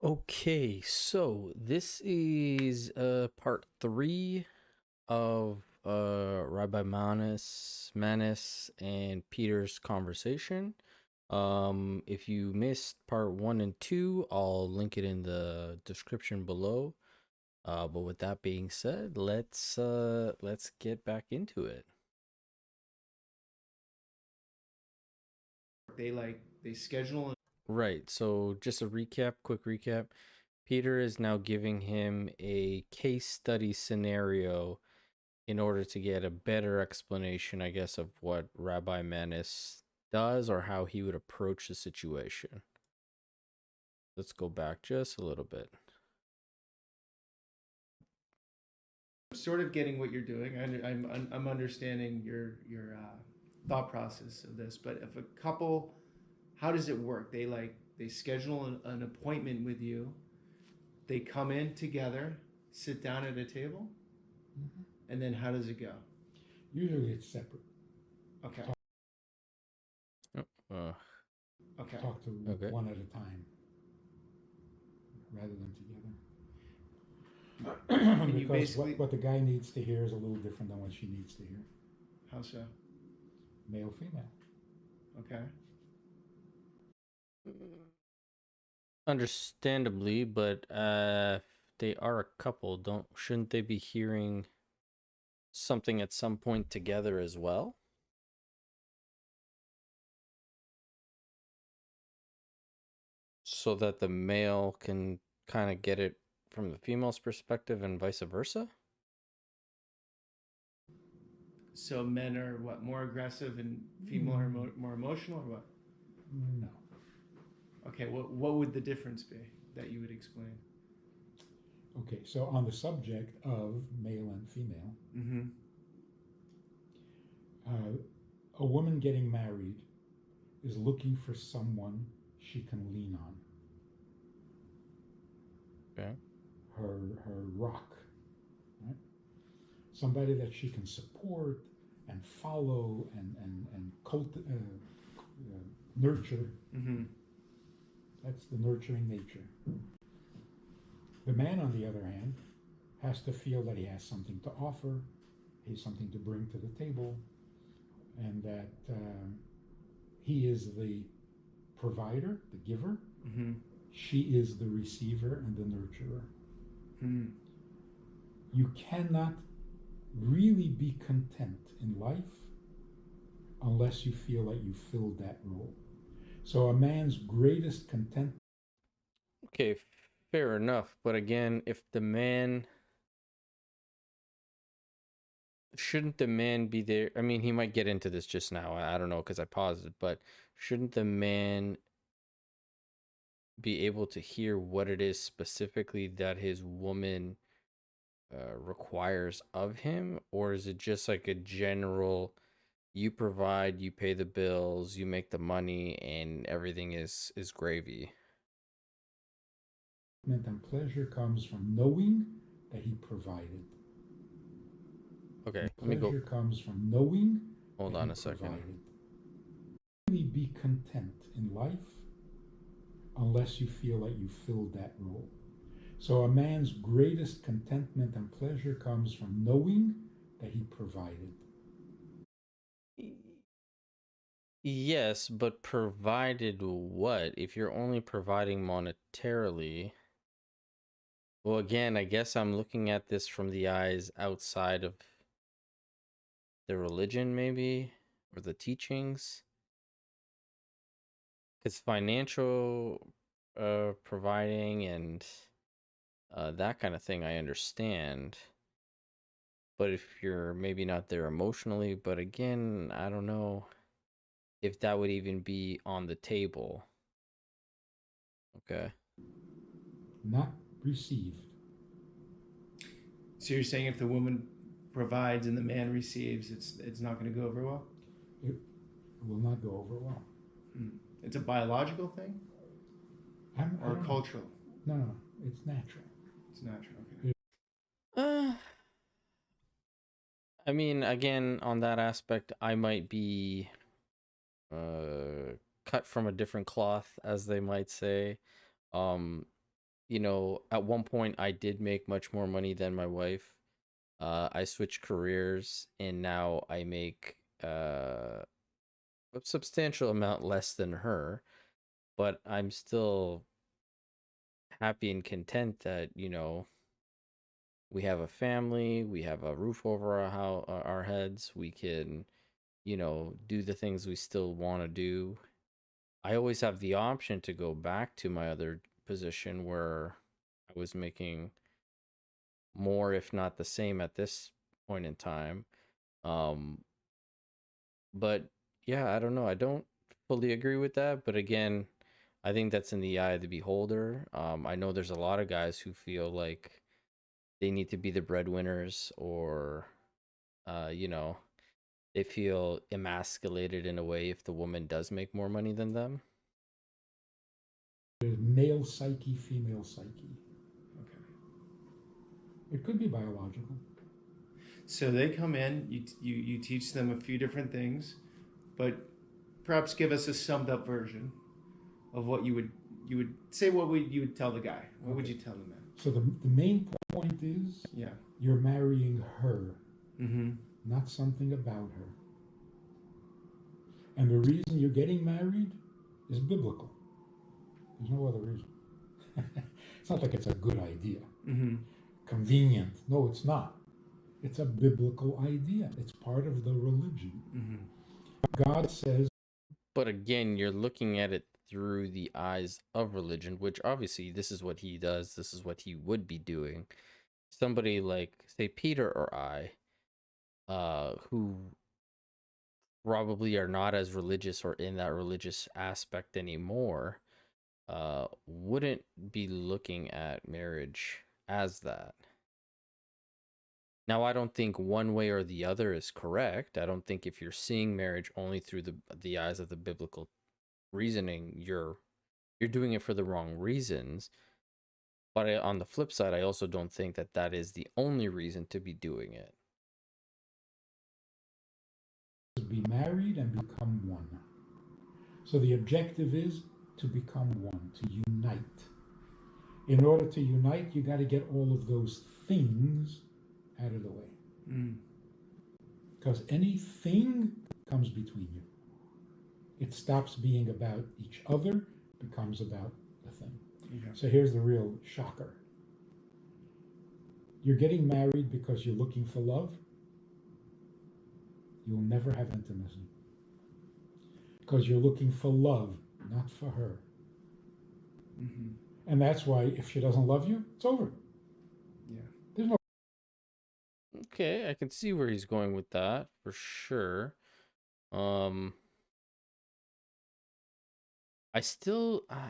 Okay, so this is part three of Rabbi Manis and Peter's conversation. If you missed part one and two, I'll link it in the description below. But with that being said, let's get back into it. They schedule. Right, so just a quick recap. Peter is now giving him a case study scenario in order to get a better explanation, I guess, of what Rabbi Manis does or how he would approach the situation. Let's go back just a little bit. Sort of getting what you're doing. I'm understanding your thought process of this. But if a couple, how does it work? They schedule an appointment with you. They come in together, sit down at a table, and then how does it go? Usually it's separate. Okay. Uh, Okay. Talk to Okay. one at a time rather than together. you Because basically- what the guy needs to hear is a little different than what she needs to hear. How so? Male, female. Okay. Understandably, but if they are a couple, shouldn't they be hearing something at some point together as well? So that the male can kind of get it from the female's perspective and vice versa? So men are what, more aggressive and female are more emotional, or what? No. Okay. What would the difference be that you would explain? Okay, so on the subject of male and female, Mm-hmm. a woman getting married is looking for someone she can lean on. Okay. Her rock, right? Somebody that she can support and follow and nurture. Mm-hmm. That's the nurturing nature. The man, on the other hand, has to feel that he has something to offer, he has something to bring to the table, and that he is the provider, the giver. Mm-hmm. She is the receiver and the nurturer. Mm-hmm. You cannot really be content in life unless you feel that you filled that role. So a man's greatest content. Okay, fair enough. But again, if the man shouldn't the man be there? I mean, he might get into this just now. I don't know because I paused it, but shouldn't the man be able to hear what it is specifically that his woman requires of him? Or is it just like a general, you provide, you pay the bills, you make the money, and everything is gravy? And pleasure comes from knowing that he provided. Okay, let me go. Pleasure comes from knowing. Hold on a second. Provided. Really be content in life unless you feel that you filled that role. So a man's greatest contentment and pleasure comes from knowing that he provided. Yes, but provided what? If you're only providing monetarily, well, again, I guess I'm looking at this from the eyes outside of the religion, maybe, or the teachings. Because financial providing and that kind of thing, I understand. But if you're maybe not there emotionally, but again, I don't know if that would even be on the table. Okay. Not received. So you're saying if the woman provides and the man receives, it's not going to go over well? It will not go over well. It's a biological thing? Or cultural? No, it's natural. It's natural, okay. I mean, again, on that aspect, I might be cut from a different cloth, as they might say. at one point I did make much more money than my wife. I switched careers and now I make a substantial amount less than her, but I'm still happy and content that, we have a family, we have a roof over our heads, we can, do the things we still want to do. I always have the option to go back to my other position where I was making more, if not the same, at this point in time. Um, but yeah, I don't know. I don't fully agree with that. But again, I think that's in the eye of the beholder. I know there's a lot of guys who feel like they need to be the breadwinners, or, you know, they feel emasculated in a way if the woman does make more money than them. There's male psyche, female psyche. Okay. It could be biological. So they come in, you teach them a few different things, but perhaps give us a summed up version of what you would say. You would tell the guy? What would you tell them then? So the main point is, Yeah. you're marrying her, Mm-hmm. not something about her. And the reason you're getting married is biblical. There's no other reason. It's not like it's a good idea. Mm-hmm. Convenient. No, it's not. It's a biblical idea. It's part of the religion. Mm-hmm. God says. But again, you're looking at it through the eyes of religion, which obviously this is what he does. This is what he would be doing. Somebody like, say, Peter or I, who probably are not as religious or in that religious aspect anymore, wouldn't be looking at marriage as that. Now, I don't think one way or the other is correct. I don't think if you're seeing marriage only through the eyes of the biblical reasoning, you're doing it for the wrong reasons. But on the flip side, I also don't think that that is the only reason to be doing it. Be married and become one. So the objective is to become one, to unite. In order to unite, you got to get all of those things out of the way. Mm. Because anything comes between you. It stops being about each other, becomes about the thing. Yeah. So here's the real shocker. You're getting married because you're looking for love. You'll never have intimacy. Because you're looking for love, not for her. Mm-hmm. And that's why if she doesn't love you, it's over. Yeah. There's no. Okay, I can see where he's going with that for sure.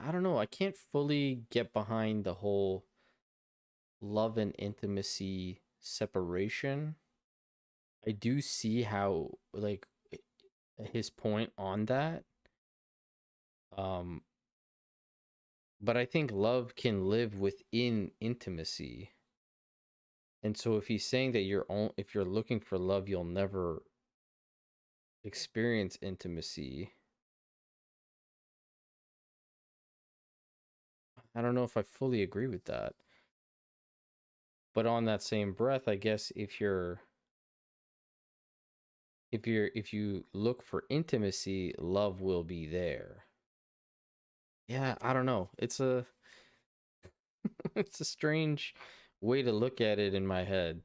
I don't know, I can't fully get behind the whole love and intimacy separation. I do see how, like, his point on that. But I think love can live within intimacy. And so if he's saying that if you're looking for love, you'll never experience intimacy. I don't know if I fully agree with that. But on that same breath, I guess if you look for intimacy, love will be there. Yeah, I don't know. It's a it's a strange way to look at it in my head.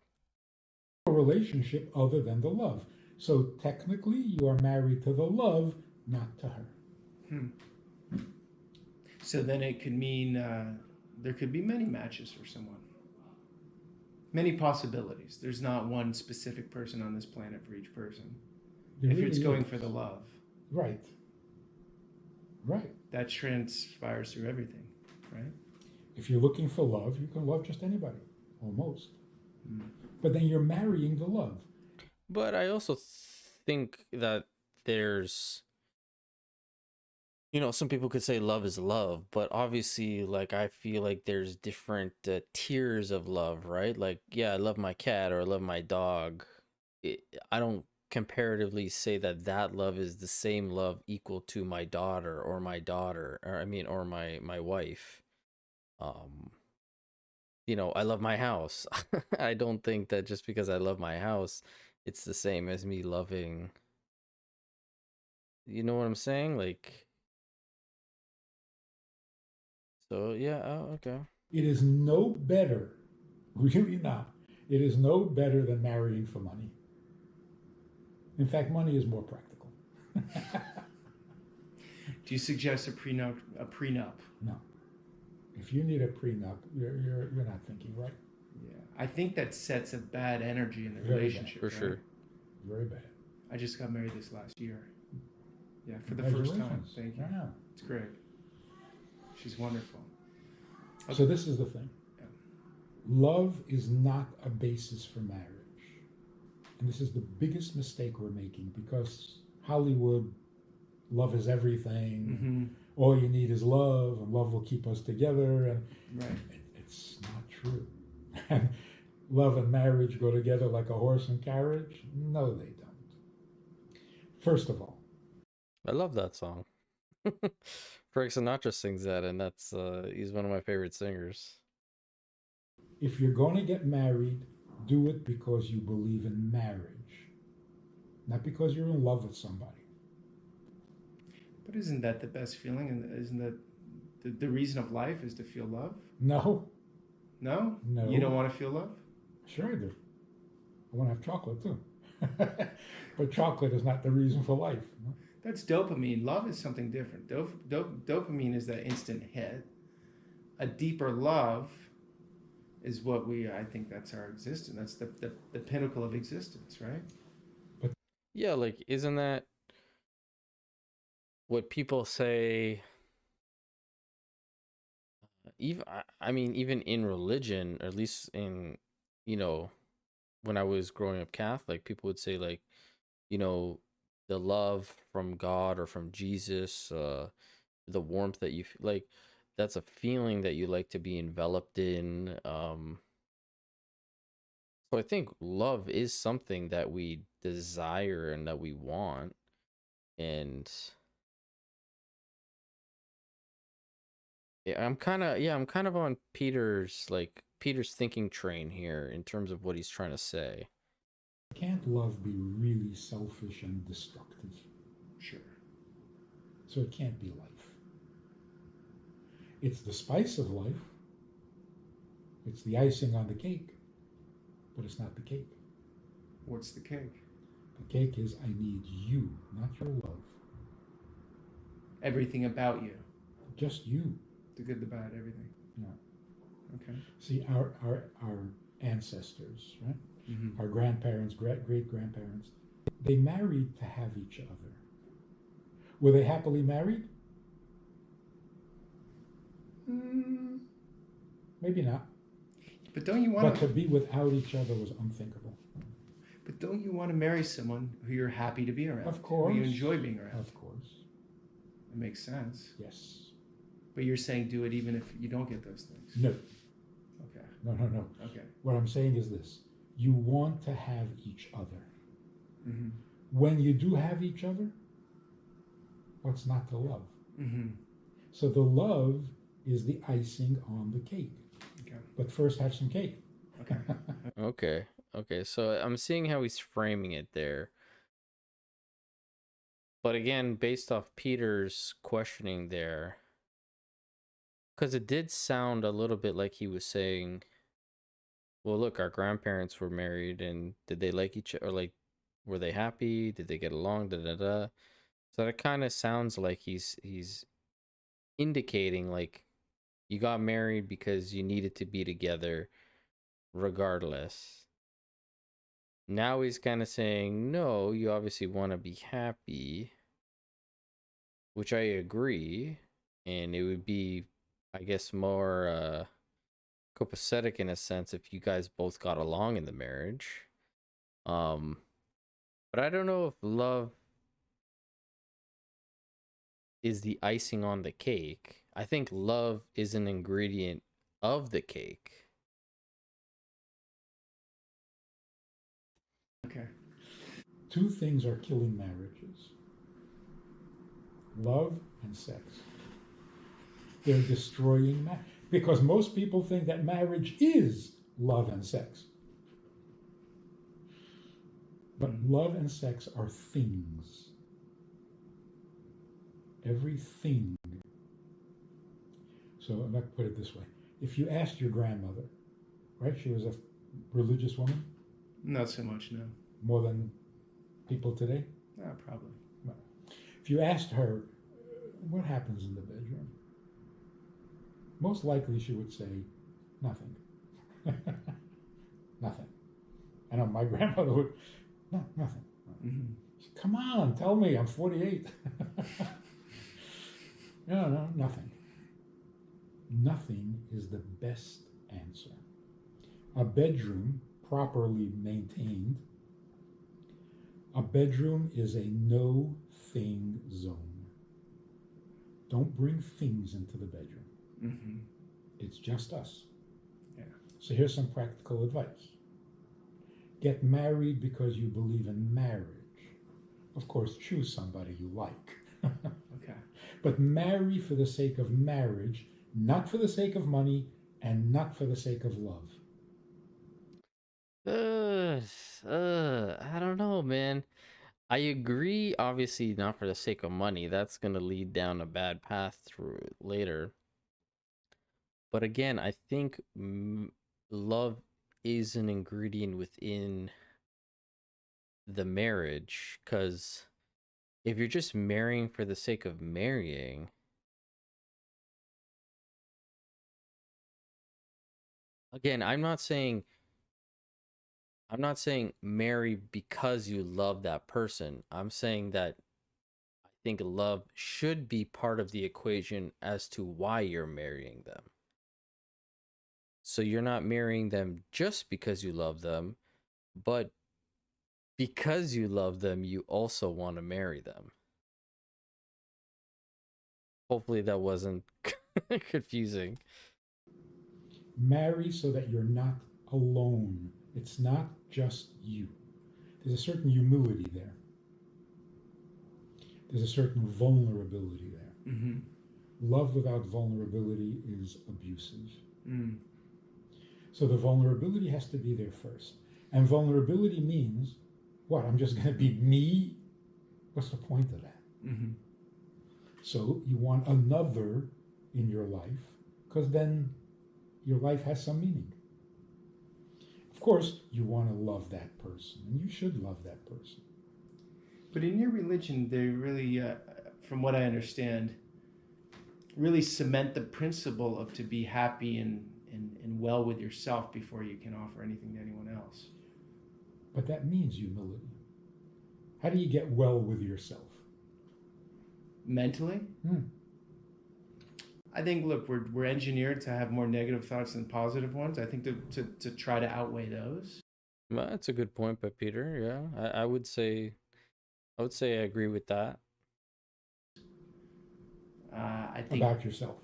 A relationship other than the love. So technically, you are married to the love, not to her. Hmm. So then it could mean there could be many matches for someone. Many possibilities. There's not one specific person on this planet for each person. There if really it's going is. for the love. Right. Right. That transpires through everything, right? If you're looking for love, you can love just anybody, almost. Mm. But then you're marrying the love. But I also think that there's, some people could say love is love, but obviously, like, I feel like there's different tiers of love, right? Like, yeah, I love my cat or I love my dog. I don't comparatively say that love is the same love equal to my daughter or my wife. I love my house. I don't think that just because I love my house, it's the same as me loving. You know what I'm saying? Like, so yeah. Oh, okay. It is no better, really not. It is no better than marrying for money. In fact, money is more practical. Do you suggest a prenup? A prenup? No. If you need a prenup, you're not thinking right. Yeah, I think that sets a bad energy in the Very relationship. For right? sure. Very bad. I just got married this last year. Yeah, for the first time. Congratulations. Thank you. Wow. It's great. She's wonderful. So this is the thing. Yeah. Love is not a basis for marriage. And this is the biggest mistake we're making because Hollywood, love is everything. Mm-hmm. All you need is love, and love will keep us together. And Right. it's not true. And love and marriage go together like a horse and carriage? No, they don't. First of all, I love that song. Frank Sinatra sings that, and that's he's one of my favorite singers. if you're going to get married, do it because you believe in marriage, not because you're in love with somebody. But isn't that the best feeling? And isn't that the reason of life is to feel love? No, No? No. You don't want to feel love? sure I do. I want to have chocolate too. But chocolate is not the reason for life. No? That's dopamine. Love is something different. Dopamine is that instant hit. A deeper love is what I think that's our existence. That's the pinnacle of existence, right? Yeah, like isn't that what people say? Even I mean, even in religion, or at least in you know when I was growing up Catholic, people would say like, the love from God or from Jesus, the warmth that you like, that's a feeling that you like to be enveloped in. So I think love is something that we desire and that we want, and I'm kind of on Peter's thinking train here in terms of what he's trying to say. Can't love be really selfish and destructive? Sure. So it can't be life. It's the spice of life. It's the icing on the cake, but it's not the cake. What's the cake? The cake is I need you, not your love. Everything about you. Just you. The good, the bad, everything. Yeah. Okay. See, our ancestors, right? Mm-hmm. Our grandparents, great grandparents, they married to have each other. Were they happily married? Maybe not. But don't you want But to be without each other was unthinkable. But don't you want to marry someone who you're happy to be around? Of course. Who you enjoy being around? Of course. It makes sense. Yes. But you're saying do it even if you don't get those things. No. Okay. No. Okay. What I'm saying is this. You want to have each other. Mm-hmm. When you do have each other, what's not to love? Mm-hmm. So the love is the icing on the cake. Okay. But first have some cake. Okay. Okay, so I'm seeing how he's framing it there. But again, based off Peter's questioning there, because it did sound a little bit like he was saying, well, look, our grandparents were married, and did they like each other? Or like, were they happy? Did they get along? Da da da. So that kind of sounds like he's indicating like you got married because you needed to be together regardless. Now he's kind of saying, no, you obviously want to be happy, which I agree. And it would be, I guess, more copacetic in a sense if you guys both got along in the marriage. But I don't know if love is the icing on the cake. I think love is an ingredient of the cake. Okay. Two things are killing marriages: love and sex. They're destroying marriage. Because most people think that marriage is love and sex. But love and sex are things. Everything. So let's put it this way. If you asked your grandmother, right, she was a religious woman? Not so much, no. More than people today? No, probably. Well, if you asked her, what happens in the bedroom? Most likely she would say, nothing. Nothing. I know my grandmother would, no, nothing. Mm-hmm. Come on, tell me, I'm 48. No, nothing. Nothing is the best answer. A bedroom, properly maintained, a bedroom is a no-thing zone. Don't bring things into the bedroom. Mm-hmm. It's just us. Yeah. So here's some practical advice. Get married because you believe in marriage. Of course, choose somebody you like. Okay. But marry for the sake of marriage, not for the sake of money, and not for the sake of love. I don't know, man. I agree, obviously, not for the sake of money. That's going to lead down a bad path through later. But again, I think love is an ingredient within the marriage, because if you're just marrying for the sake of marrying, again, I'm not saying marry because you love that person. I'm saying that I think love should be part of the equation as to why you're marrying them. So you're not marrying them just because you love them, but because you love them, you also want to marry them. Hopefully that wasn't confusing. Marry so that you're not alone. It's not just you. There's a certain humility there. There's a certain vulnerability there. Mm-hmm. Love without vulnerability is abusive. Mm. So the vulnerability has to be there first. And vulnerability means, what? I'm just going to be me? What's the point of that? Mm-hmm. So you want another in your life, because then your life has some meaning. Of course, you want to love that person, and you should love that person. But in your religion, they really, from what I understand, really cement the principle of to be happy and well with yourself before you can offer anything to anyone else. But that means humility. How do you get well with yourself? Mentally? I think, look, we're engineered to have more negative thoughts than positive ones. I think to try to outweigh those. Well, that's a good point by Peter. Yeah, I would say I agree with that. I think About yourself.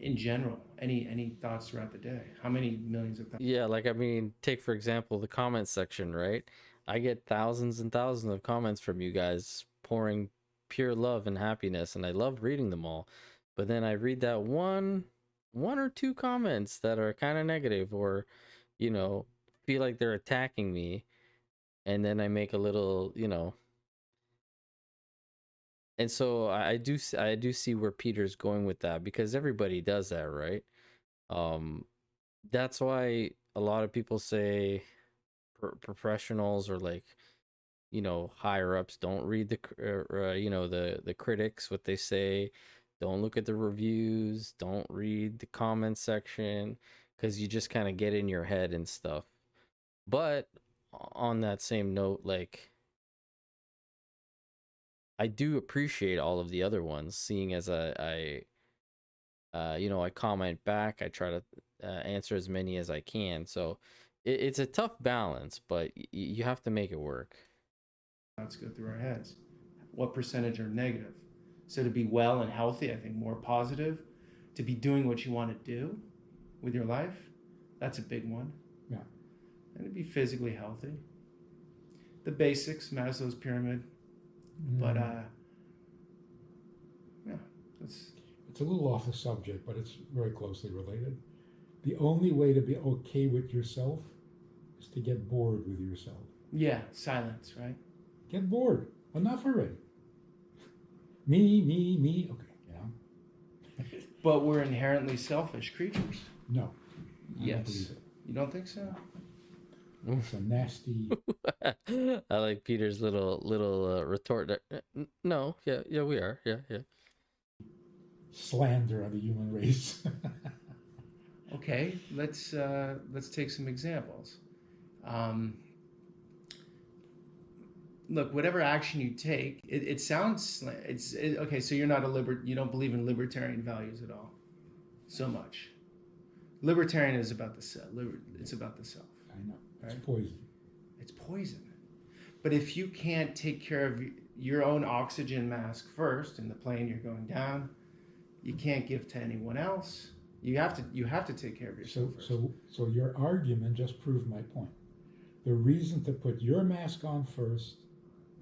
in general, any thoughts throughout the day? How many millions of thoughts? Yeah, like I mean, take for example the comment section, right? I get thousands and thousands of comments from you guys pouring pure love and happiness, and I love reading them all. But then I read that one or two comments that are kind of negative, or feel like they're attacking me, and then I make a little, and so I do see where Peter's going with that, because everybody does that, right? Um, that's why a lot of people say professionals, or like higher ups, don't read the critics, what they say. Don't look at the reviews, don't read the comment section, because you just kind of get in your head and stuff. But on that same note, like, I do appreciate all of the other ones, seeing as I comment back. I try to answer as many as I can. So it's a tough balance, but you have to make it work. Thoughts go through our heads. What percentage are negative? So to be well and healthy, I think more positive. To be doing what you want to do with your life, that's a big one. Yeah. And to be physically healthy. The basics, Maslow's pyramid. But yeah, that's. it's a little off the subject, but it's very closely related. The only way to be okay with yourself is to get bored with yourself. Yeah, silence, right? Get bored. Enough already. Me. Okay, you know. But we're inherently selfish creatures. No. I Yes. don't believe it. You don't think so? It's a nasty. I like Peter's little retort. No, yeah, we are. Yeah. Slander of the human race. Okay, let's take some examples. Look, whatever action you take, it sounds okay. So you're not you don't believe in libertarian values at all, so much. Libertarian is about the self. It's about the self. I know. It's Right? poison. It's poison. But if you can't take care of your own oxygen mask first in the plane you're going down, you can't give to anyone else. You have to take care of yourself first. So your argument just proved my point. The reason to put your mask on first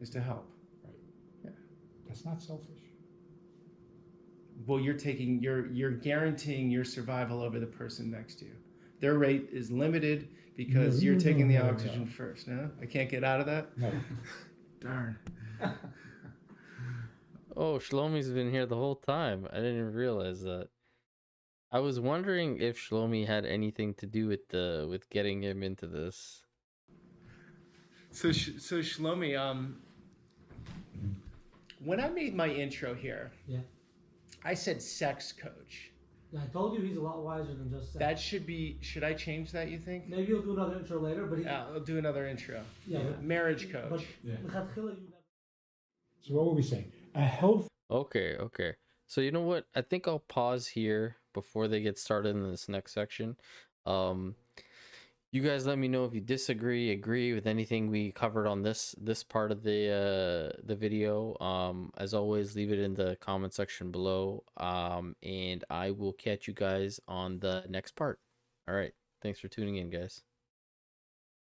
is to help. Right. Yeah. That's not selfish. Well, you're guaranteeing your survival over the person next to you. Their rate is limited because you're taking the oxygen first. No, I can't get out of that. No. Darn. Oh, Shlomi's been here the whole time. I didn't even realize that. I was wondering if Shlomi had anything to do with getting him into this. So Shlomi, when I made my intro here, Yeah. I said sex coach. Yeah, I told you he's a lot wiser than just sex. That should I change that, you think? Maybe you'll do another intro later, but I'll do another intro. Yeah. Marriage coach. But Yeah. you So what were we saying? A health. Okay. So you know what? I think I'll pause here before they get started in this next section. You guys let me know if you disagree, agree with anything we covered on this part of the video. As always, leave it in the comment section below. And I will catch you guys on the next part. All right. Thanks for tuning in, guys.